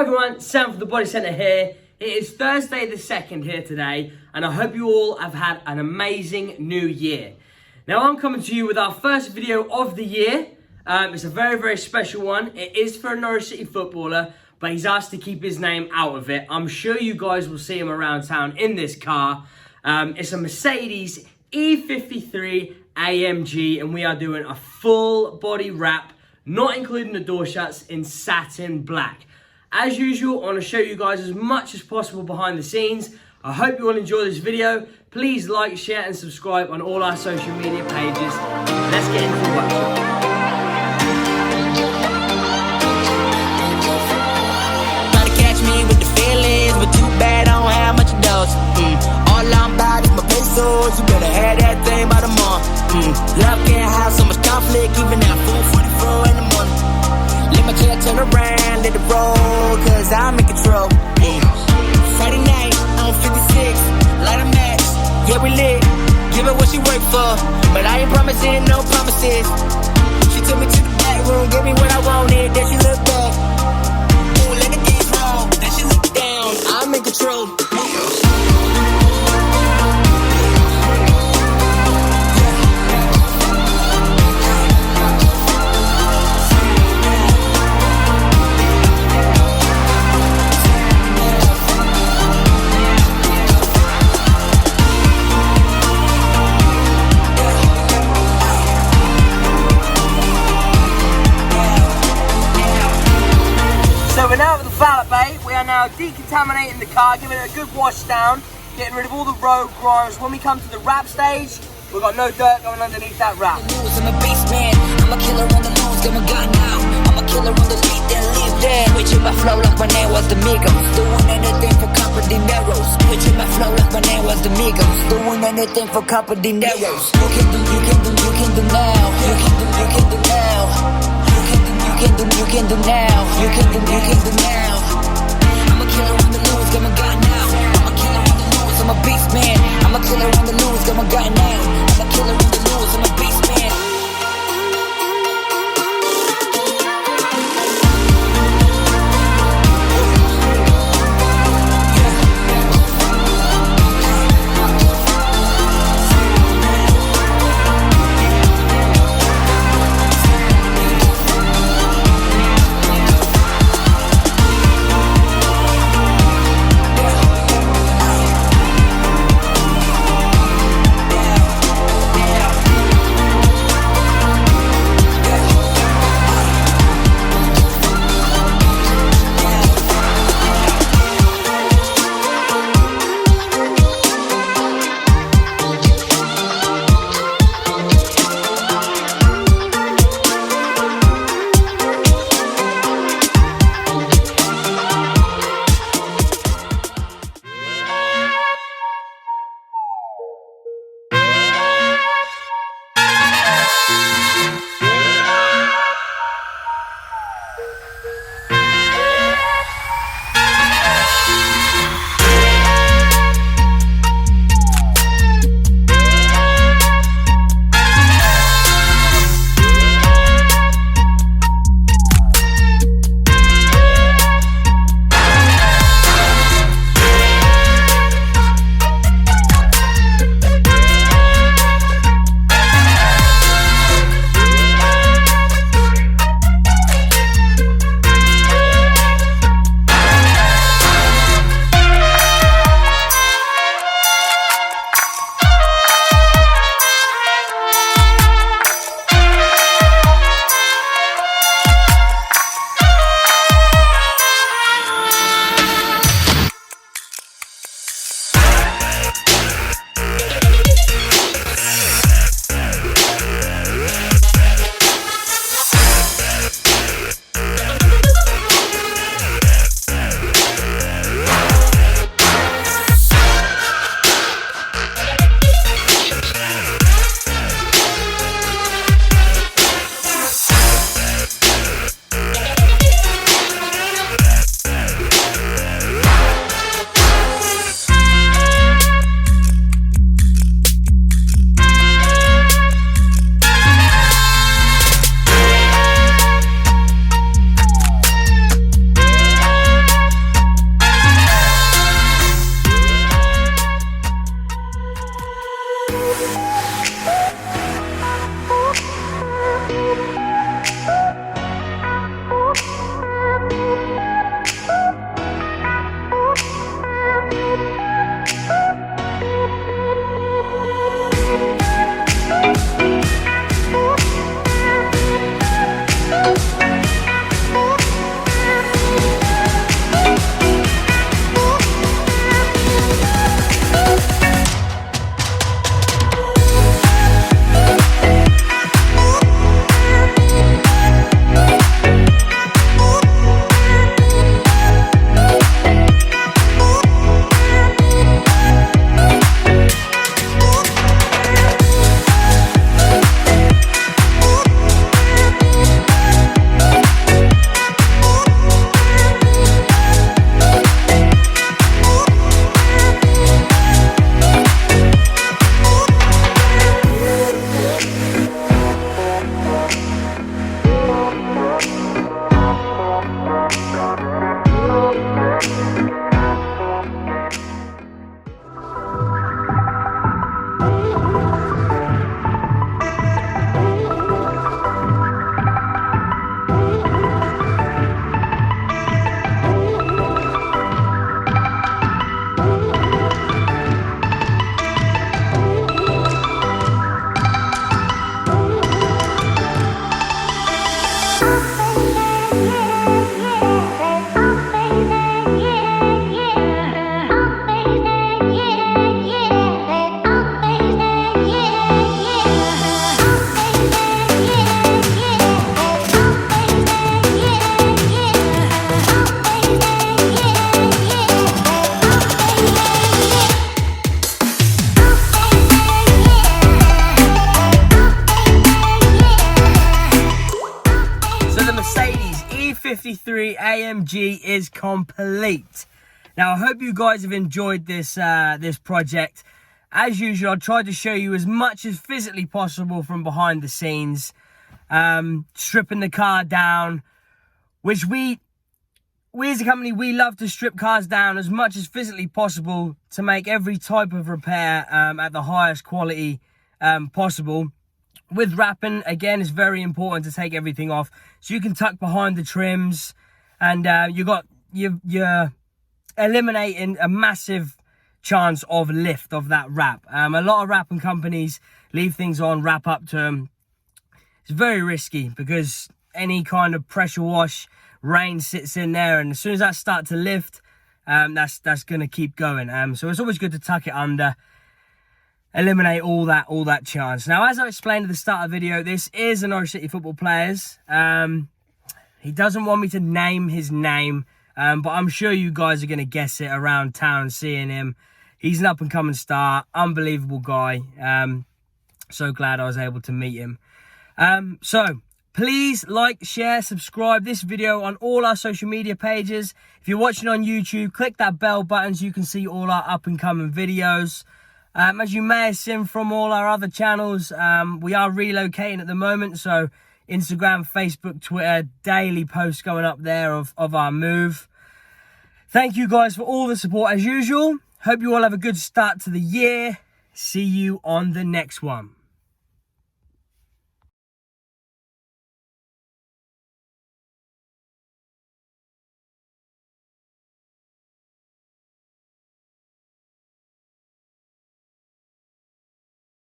everyone, Sam from the Bodycentre here. It is Thursday the 2nd here today, and I hope you all have had an amazing new year. Now I'm coming to you with our first video of the year. It's a very, very special one. It is for a Norwich City footballer, but he's asked to keep his name out of it. I'm sure you guys will see him around town in this car. It's a Mercedes E53 AMG, and we are doing a full body wrap, not including the door shuts, in satin black. As usual, I want to show you guys as much as possible behind the scenes. I hope you all enjoy this video. Please like, share and subscribe on all our social media pages. Let's get into the workshop. Try to catch me with the feelings, but too bad I don't have much of those. All I'm about is my pesos. You better have that thing by the month. Love can't have so much conflict, even at 4:44 in the morning. Let my chair turn around, let it roll, cause I'm in control. Friday night, on 56, light a match, yeah we lit. Give her what she worked for, but I ain't promising no promises. She took me to the back room, gave me what I wanted, then she looked back. Ooh, let the games roll, then she looked down, I'm in control. So we're now at the valet bay. We are now decontaminating the car, giving it a good wash down, getting rid of all the road grime. When we come to the wrap stage, we've got no dirt going underneath that wrap. I'm a beast man, I'm a killer on the loose, got my gun now. I'm a killer on the lead, then leave there. Switching my flow like my name was Domingos. Doing anything for company narrows. Switching my flow like my name was Domingos. Doing anything for company narrows. You can do now. You can do now. You can do now. I'm a killer on the loose, got my gun now. I'm a killer on the loose, I'm a beast man. I'm a killer on the loose, got my gun now. I'm a killer on the loose, I'm a beast man. SMG is complete. Now, I hope you guys have enjoyed this this project. As usual, I tried to show you as much as physically possible from behind the scenes, stripping the car down, which we as a company, we love to strip cars down as much as physically possible to make every type of repair at the highest quality possible. With wrapping, again, it's very important to take everything off so you can tuck behind the trims, and you're eliminating a massive chance of lift of that wrap. A lot of wrapping companies leave things on, wrap up to them. It's very risky because any kind of pressure wash, rain sits in there, and as soon as that starts to lift, that's going to keep going. So it's always good to tuck it under, eliminate all that chance. Now, as I explained at the start of the video, this is a Norwich City football player's. He doesn't want me to name his name, but I'm sure you guys are going to guess it around town seeing him. He's an up-and-coming star, unbelievable guy. So glad I was able to meet him. So please like, share, subscribe this video on all our social media pages. If you're watching on YouTube, click that bell button so you can see all our up-and-coming videos. As you may have seen from all our other channels, we are relocating at the moment. So Instagram, Facebook, Twitter, daily posts going up there of our move. Thank you guys for all the support as usual. Hope you all have a good start to the year. See you on the next one.